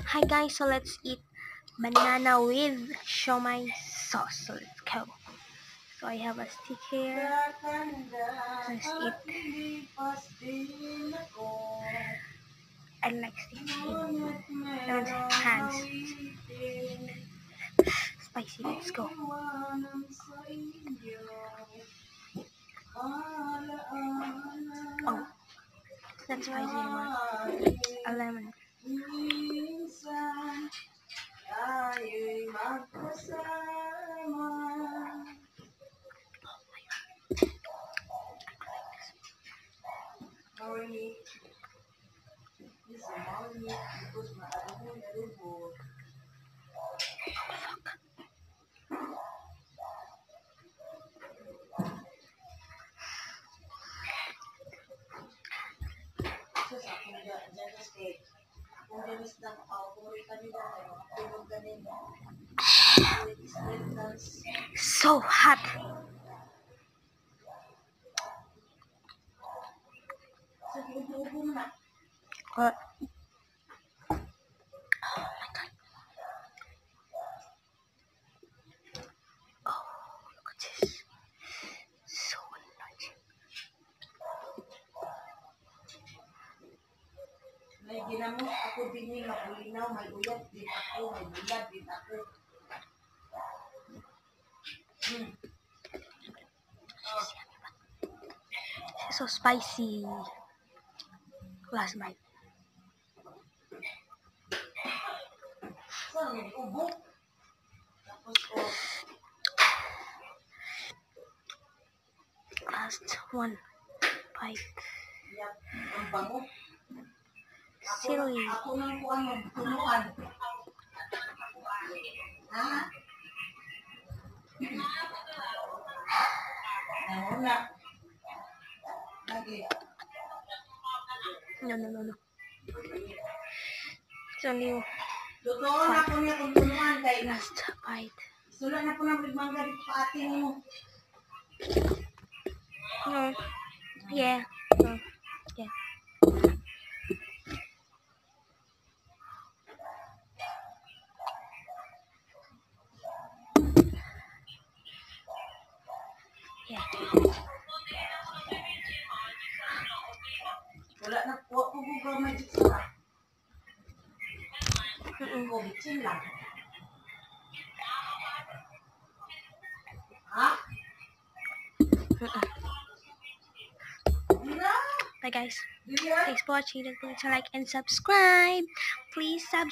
Hi guys, so let's eat banana with shomai sauce. So let's go. So I have a stick here. Let's eat. I like sticks. And hands. Spicy. Let's go. Oh, that's spicy one. A lemon. So hot. What? Oh, look at this. So enlarging. May ginamos ako din yung mapulinaw, may uyat din ako, may bulat din ako. It's so spicy. Last bite. So, may ubo. Tapos ko, Last one bite. yak, ang bango. Silly. Ako nang kuha magtuluan. Ha? Nahuna. Lagi. No. It's only Totoo na ako niya kung tuluan kay last bite. sulat na po ng bigmangga dito pa atin mo. No. Yeah. No. Yeah. Yeah. Wala na po ako Google Magic sa. Ko bitsin lang. Ha? Dira? Bye guys. Dira? Thanks for watching. Don't forget to like and subscribe. Please subscribe.